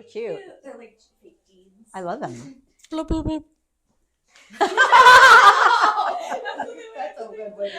cute. They're like fake jeans. I love them. Bloop, bloop, bloop. That's a good way to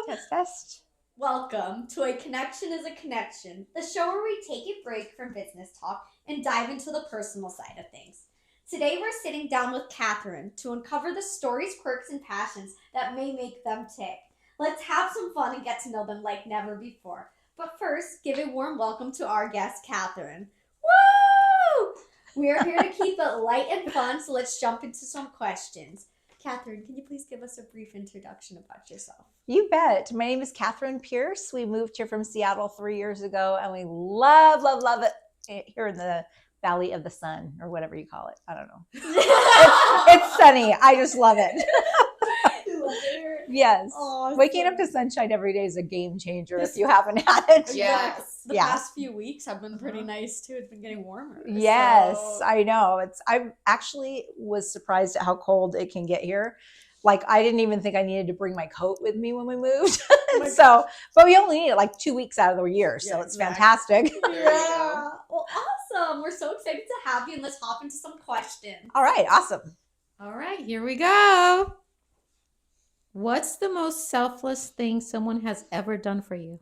test. Test. Welcome to A Connection is a Connection, the show where we take a break from business talk and dive into the personal side of things. Today we're sitting down with Catherine to uncover the stories, quirks, and passions that may make them tick. Let's have some fun and get to know them like never before. But first, give a warm welcome to our guest, Catherine. Woo! We are here to keep it light and fun, so let's jump into some questions. Catherine, can you please give us a brief introduction about yourself? You bet. My name is Catherine Pierce. We moved here from Seattle 3 years ago, and we love it here in the Valley of the Sun, or whatever you call it. I don't know. It's sunny. I just love it. Yes. Awesome. Waking up to sunshine every day is a game changer if you haven't had it. Yes. The past few weeks have been pretty nice too. It's been getting warmer. Yes, so. I know. I actually was surprised at how cold it can get here. Like, I didn't even think I needed to bring my coat with me when we moved. But we only need it like 2 weeks out of the year. So it's fantastic. Yeah. Well, awesome. We're so excited to have you, and let's hop into some questions. All right. Awesome. All right, here we go. What's the most selfless thing someone has ever done for you?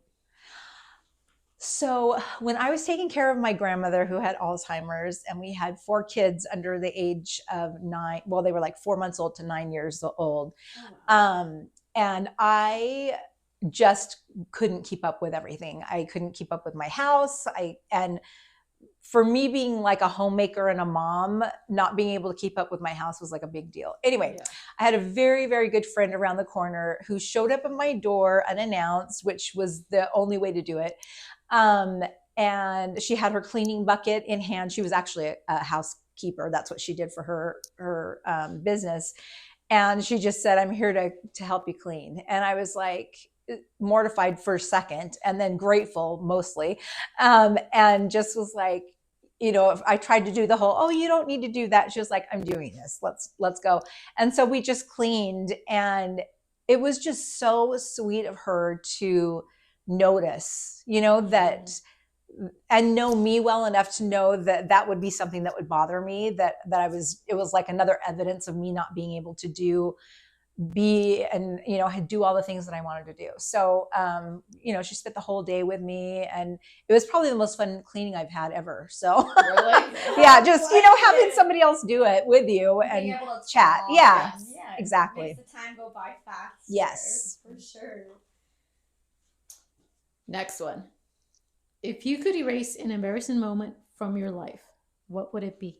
So when I was taking care of my grandmother who had Alzheimer's, and we had 4 kids under the age of 9, well, they were like 4 months old to 9 years old. And I just couldn't keep up with everything. I couldn't keep up with my house. And for me, being like a homemaker and a mom, not being able to keep up with my house was like a big deal. Anyway, I had a very, very good friend around the corner who showed up at my door unannounced, which was the only way to do it. And she had her cleaning bucket in hand. She was actually a housekeeper. That's what she did for her business. And she just said, "I'm here to help you clean." And I was like mortified for a second, and then grateful mostly. And just was like, if I tried to do the whole, "Oh, you don't need to do that." She was like, "I'm doing this. Let's go." And so we just cleaned, and it was just so sweet of her to notice, that, and know me well enough to know that that would be something that would bother me, that it was like another evidence of me not being able to do all the things that I wanted to do. So, she spent the whole day with me, and it was probably the most fun cleaning I've had ever. So Really? Yeah, just, having somebody else do it with you and chat. Yeah, exactly. Makes the time go by fast. Yes. For sure. Next one. If you could erase an embarrassing moment from your life, what would it be?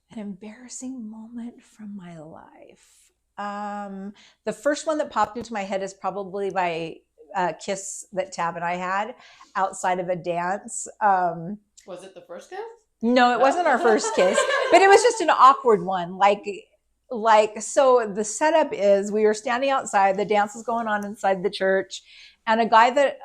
An embarrassing moment from my life. The first one that popped into my head is probably my kiss that Tab and I had outside of a dance. Was it the first kiss? No, it wasn't our first kiss, but it was just an awkward one. So the setup is we were standing outside, the dance was going on inside the church, and a guy that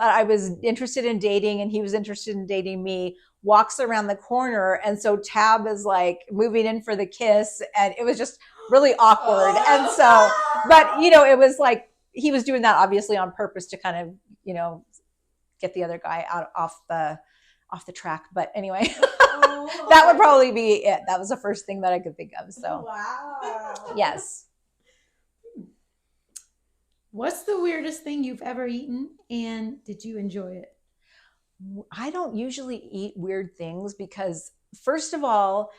I was interested in dating and he was interested in dating me walks around the corner. And so Tab is like moving in for the kiss, and it was just really awkward. And so, but it was like, he was doing that obviously on purpose to kind of, get the other guy off the track. But anyway, that would probably be it. That was the first thing that I could think of. So, Wow. Yes. What's the weirdest thing you've ever eaten, and did you enjoy it? I don't usually eat weird things because, first of all,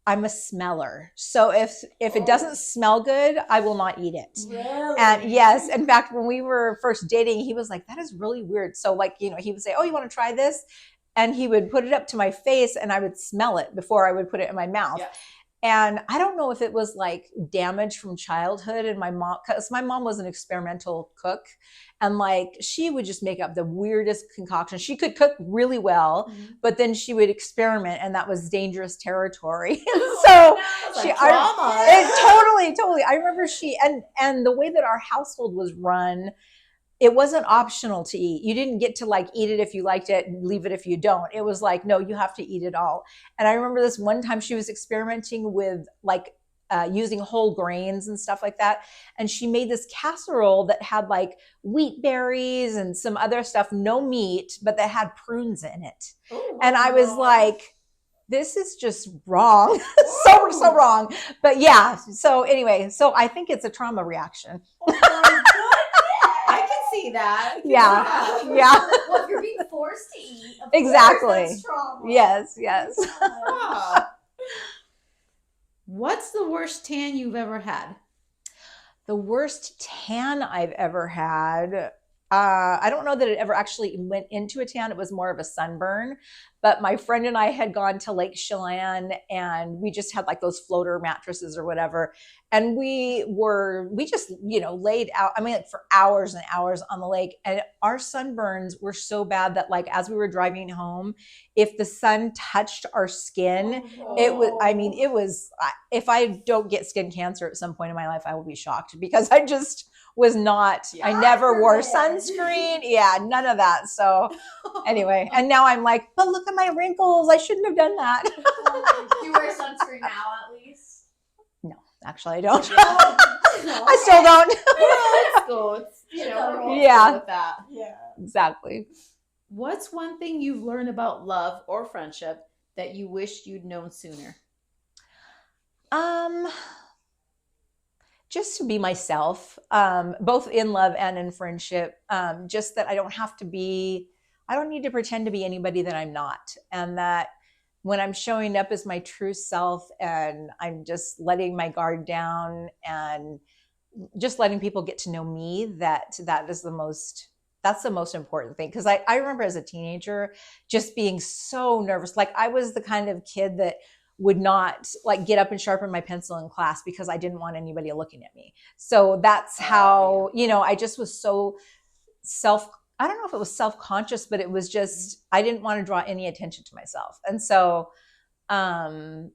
I'm a smeller. So if it doesn't smell good, I will not eat it. Really? And yes, in fact, when we were first dating, he was like, "That is really weird." So he would say, "Oh, you want to try this?" And he would put it up to my face, and I would smell it before I would put it in my mouth. Yeah. And I don't know if it was like damage from childhood, and my mom, because my mom was an experimental cook, and she would just make up the weirdest concoctions. She could cook really well, but then she would experiment, and that was dangerous territory. So totally. I remember and the way that our household was run, it wasn't optional to eat. You didn't get to eat it if you liked it and leave it if you don't. It was like, no, you have to eat it all. And I remember this one time she was experimenting with using whole grains and stuff like that. And she made this casserole that had like wheat berries and some other stuff, no meat, but that had prunes in it. Ooh, And I was like, this is just wrong. so wrong. But yeah. So anyway, so I think it's a trauma reaction. oh my I can see that. Yeah. Well, if you're being forced to eat, of Exactly. course that's trauma. Yes. Wow. What's the worst tan you've ever had? The worst tan I've ever had. I don't know that it ever actually went into a tan. It was more of a sunburn. But my friend and I had gone to Lake Chelan, and we just had like those floater mattresses or whatever. And we just, laid out, I mean, like for hours and hours on the lake. And our sunburns were so bad that like, as we were driving home, if the sun touched our skin, it was, if I don't get skin cancer at some point in my life, I will be shocked, because I just was not, I never wore sunscreen. Yeah, none of that. So anyway, and now I'm like, but look at my wrinkles. I shouldn't have done that. Do you wear sunscreen now at least? No, actually I don't. No. I still don't. Let's go. It's, we're all Yeah. good with that. Yeah. Exactly. What's one thing you've learned about love or friendship that you wish you'd known sooner? Just to be myself, both in love and in friendship. Just that I don't need to pretend to be anybody that I'm not. And that when I'm showing up as my true self, and I'm just letting my guard down and just letting people get to know me, that's the most important thing. Because I remember as a teenager just being so nervous. Like I was the kind of kid that would not like get up and sharpen my pencil in class because I didn't want anybody looking at me. So that's how, I just was so I don't know if it was self-conscious, but it was just, I didn't want to draw any attention to myself. And so I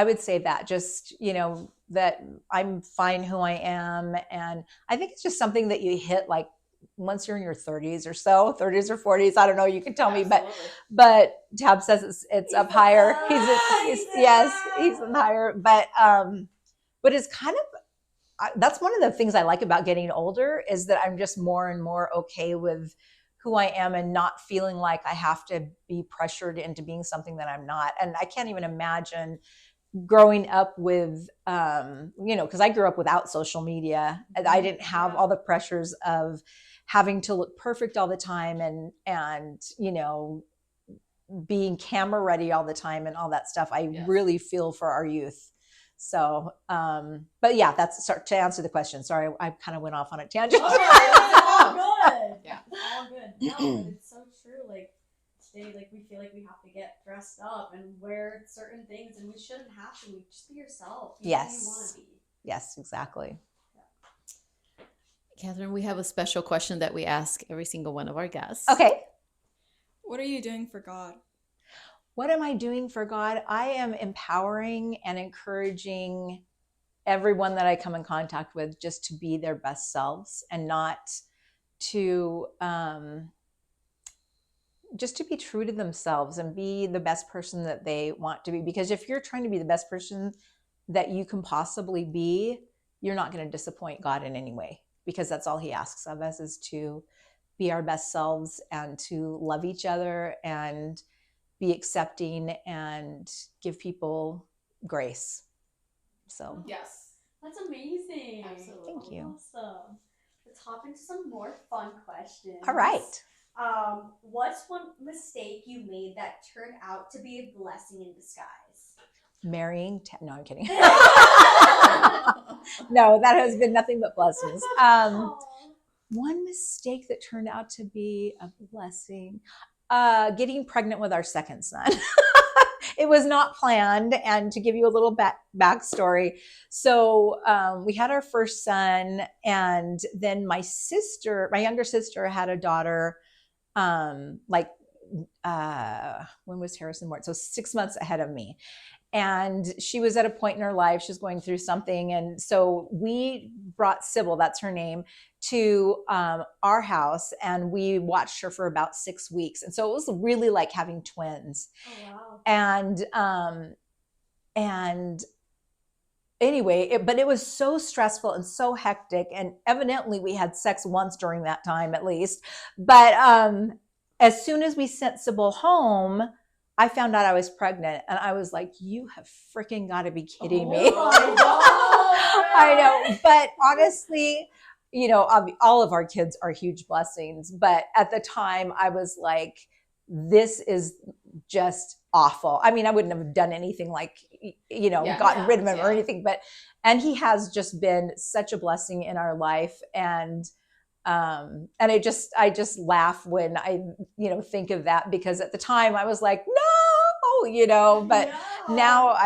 would say that just, that I'm fine who I am. And I think it's just something that you hit like once you're in your 30s or 40s. I don't know. You can tell me, but Tab says it's up higher. He's up higher. But it's kind of, that's one of the things I like about getting older, is that I'm just more and more okay with who I am and not feeling like I have to be pressured into being something that I'm not. And I can't even imagine growing up with, because I grew up without social media, and I didn't have all the pressures of having to look perfect all the time and being camera ready all the time and all that stuff. I really feel for our youth. So, but yeah, that's to answer the question. Sorry, I kind of went off on a tangent. All good. Yeah. All good. No, but it's so true. Like today, like we feel like we have to get dressed up and wear certain things, and we shouldn't have to. Just be yourself. Be who you want to be. Yes, exactly. Catherine, we have a special question that we ask every single one of our guests. Okay. What are you doing for God? What am I doing for God? I am empowering and encouraging everyone that I come in contact with just to be their best selves, and not to just to be true to themselves and be the best person that they want to be. Because if you're trying to be the best person that you can possibly be, you're not going to disappoint God in any way, because that's all he asks of us, is to be our best selves and to love each other and be accepting and give people grace. So yes, that's amazing. Absolutely. Thank you. Awesome. Let's hop into some more fun questions. All right. What's one mistake you made that turned out to be a blessing in disguise? Marrying no, I'm kidding. No, that has been nothing but blessings. One mistake that turned out to be a blessing, getting pregnant with our second son. It was not planned. And to give you a little backstory, so we had our first son, and then my younger sister had a daughter, when was Harrison born? So 6 months ahead of me. And she was at a point in her life, she was going through something. And so we brought Sybil, that's her name, to our house, and we watched her for about 6 weeks. And so it was really like having twins. Oh, wow. And anyway, but it was so stressful and so hectic. And evidently we had sex once during that time at least. But as soon as we sent Sybil home, I found out I was pregnant. And I was like, you have freaking got to be kidding me. I know. But honestly, all of our kids are huge blessings. But at the time I was like, this is just awful. I mean, I wouldn't have done anything like, gotten rid of him or anything, and he has just been such a blessing in our life. And I just laugh when I, think of that, because at the time I was like, no, but now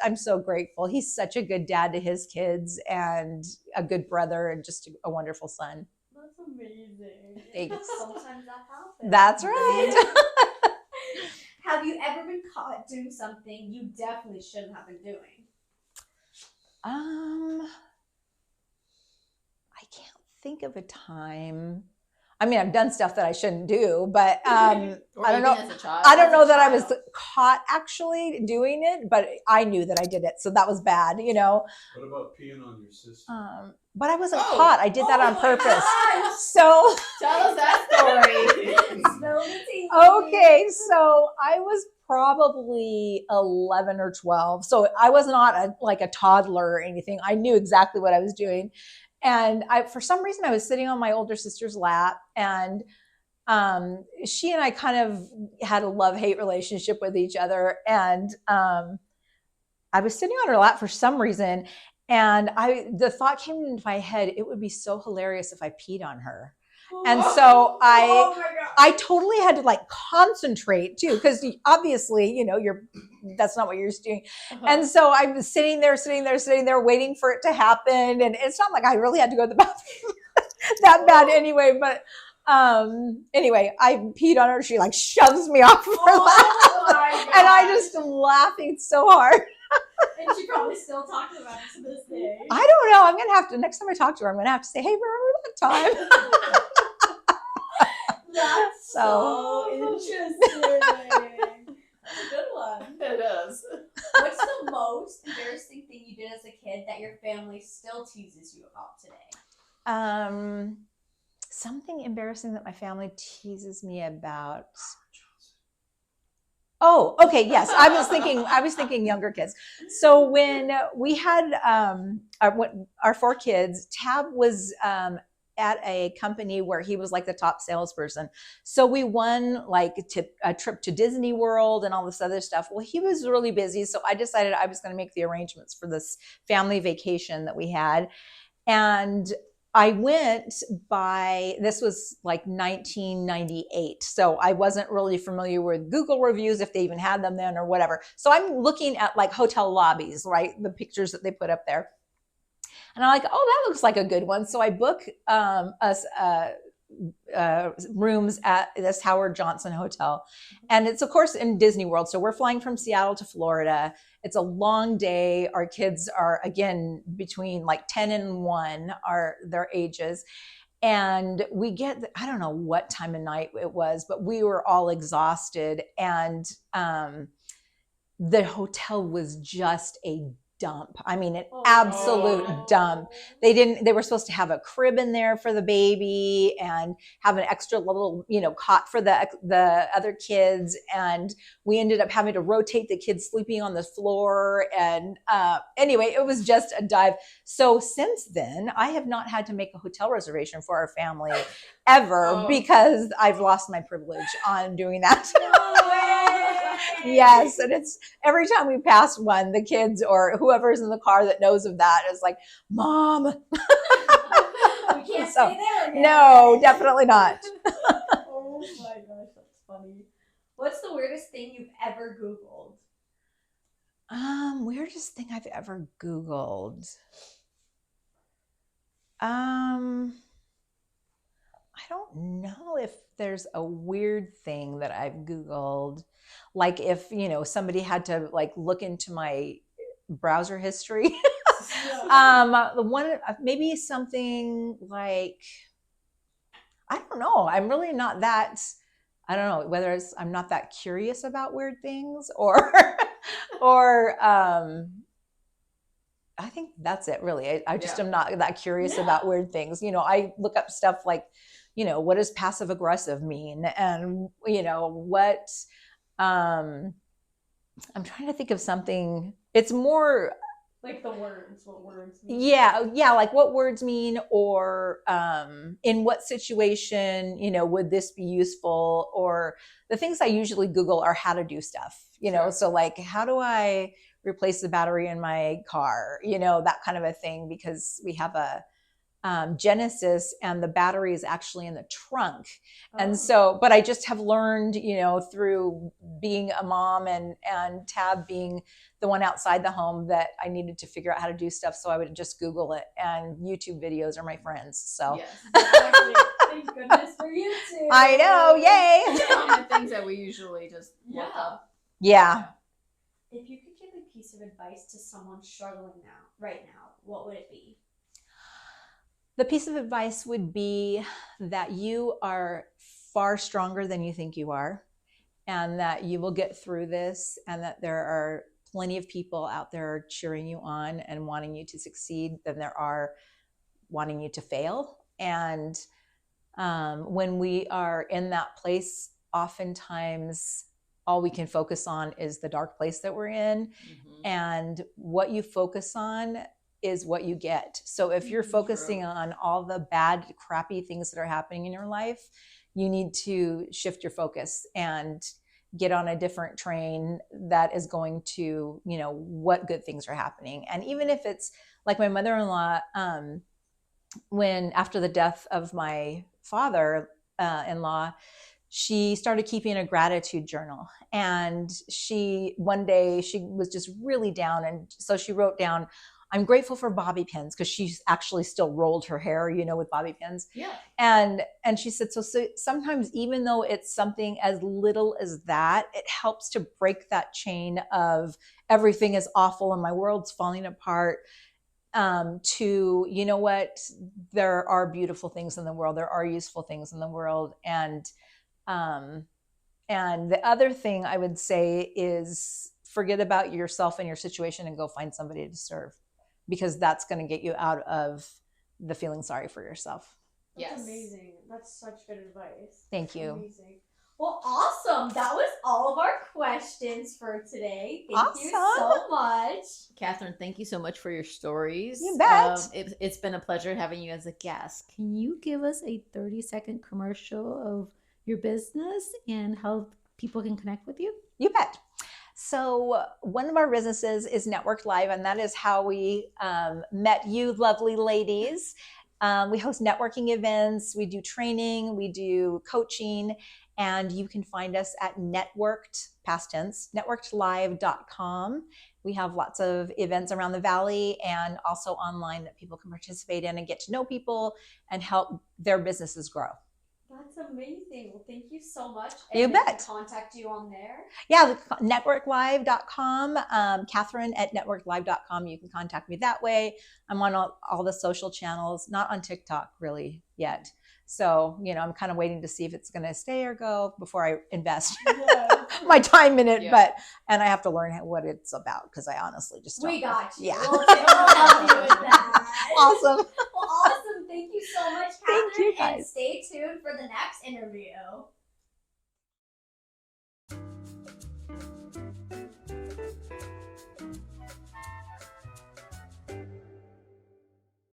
I'm so grateful. He's such a good dad to his kids and a good brother and just a wonderful son. That's amazing. Thanks. Sometimes that happens. That's right. Have you ever been caught doing something you definitely shouldn't have been doing? I can't think of a time. I mean, I've done stuff that I shouldn't do, but I don't know. I don't know that I was caught actually doing it, but I knew that I did it, so that was bad, What about peeing on your sister? But I wasn't caught. I did that on purpose. So Tell us that story. Okay, so I was probably 11 or 12. So I was not a toddler or anything. I knew exactly what I was doing. And for some reason, I was sitting on my older sister's lap, and she and I kind of had a love-hate relationship with each other. And I was sitting on her lap for some reason, and the thought came into my head, it would be so hilarious if I peed on her. And so I totally had to concentrate too, because obviously, that's not what you're doing. And so I was sitting there waiting for it to happen. And it's not like I really had to go to the bathroom that bad anyway. But anyway, I peed on her. She shoves me off her lap. And I just am laughing so hard. And she probably still talks about it to this day. I don't know. I'm going to have to, next time I talk to her, I'm going to have to say, hey, remember that time? That's so interesting. That's a good one. It is. What's the most embarrassing thing you did as a kid that your family still teases you about today? Something embarrassing that my family teases me about. Oh, okay. Yes. I was thinking younger kids. So when we had our 4 kids, Tab was at a company where he was the top salesperson. So we won a trip to Disney World and all this other stuff. Well, he was really busy. So I decided I was going to make the arrangements for this family vacation that we had. And I went this was 1998. So I wasn't really familiar with Google reviews, if they even had them then or whatever. So I'm looking at hotel lobbies, right? The pictures that they put up there. And I'm like, oh, that looks like a good one. So I book us rooms at this Howard Johnson hotel. And it's, of course, in Disney World. So we're flying from Seattle to Florida. It's a long day. Our kids are, again, between 10 and 1 are their ages. And we get, I don't know what time of night it was, but we were all exhausted. And the hotel was just a dump. I mean, an absolute dump. They were supposed to have a crib in there for the baby and have an extra little, cot for the other kids. And we ended up having to rotate the kids sleeping on the floor. And anyway, it was just a dive. So since then, I have not had to make a hotel reservation for our family ever because I've lost my privilege on doing that. Yes. And it's every time we pass one, the kids or whoever's in the car that knows of that is like, Mom. We can't stay there again. No, definitely not. Oh my gosh, that's funny. What's the weirdest thing you've ever Googled? Weirdest thing I've ever Googled. I don't know if there's a weird thing that I've Googled. If, somebody had to look into my browser history. Maybe something I don't know. I'm really not that, I don't know whether I'm not that curious about weird things or I think that's it, really. I just Yeah. am not that curious Yeah. about weird things. I look up stuff like, what does passive aggressive mean? And, what, I'm trying to think of something. It's more, Like what words mean. yeah, like what words mean, or in what situation, would this be useful? Or the things I usually Google are how to do stuff, Sure. so like, how do I replace the battery in my car, that kind of a thing, because we have a Genesis and the battery is actually in the trunk. And so, but I just have learned, through being a mom and Tab being the one outside the home, that I needed to figure out how to do stuff. So I would just Google it, and YouTube videos are my friends. So Yes. Exactly. Thank goodness for you too. I know, yay. Common things that we usually just look Yeah. up. Yeah. If you could give a piece of advice to someone struggling right now, what would it be? The piece of advice would be that you are far stronger than you think you are, and that you will get through this, and that there are plenty of people out there cheering you on and wanting you to succeed than there are wanting you to fail. And when we are in that place, oftentimes all we can focus on is the dark place that we're in. Mm-hmm. And what you focus on is what you get. So if you're focusing on all the bad, crappy things that are happening in your life, you need to shift your focus and get on a different train that is going to, what good things are happening. And even if it's like my mother-in-law, when after the death of my father-in-law, she started keeping a gratitude journal. And one day she was just really down. And so she wrote down, I'm grateful for bobby pins, because she's actually still rolled her hair, with bobby pins. Yeah. And she said, so sometimes, even though it's something as little as that, it helps to break that chain of everything is awful and my world's falling apart, to, what, there are beautiful things in the world. There are useful things in the world. And the other thing I would say is forget about yourself and your situation and go find somebody to serve, because that's going to get you out of the feeling sorry for yourself. That's Yes. amazing. That's such good advice. Thank you. Amazing. Well, awesome. That was all of our questions for today. Thank you so much. Catherine, thank you so much for your stories. You bet. It's been a pleasure having you as a guest. Can you give us a 30-second commercial of your business and how people can connect with you? You bet. So one of our businesses is Network Live, and that is how we met you lovely ladies. We host networking events, we do training, we do coaching, and you can find us at networkedlive.com. We have lots of events around the Valley and also online that people can participate in and get to know people and help their businesses grow. That's amazing. Well, thank you so much. You And bet. They can contact you on there. Yeah, networklive.com, Catherine at networklive.com. You can contact me that way. I'm on all the social channels, not on TikTok really yet. So, I'm kind of waiting to see if it's going to stay or go before I invest my time in it. Yeah. And I have to learn what it's about, because I honestly just don't. We got you. Yeah. We'll help you with that. Awesome. Well, awesome. Thank you so much, Catherine. Thank you, And guys. stay tuned for the next interview.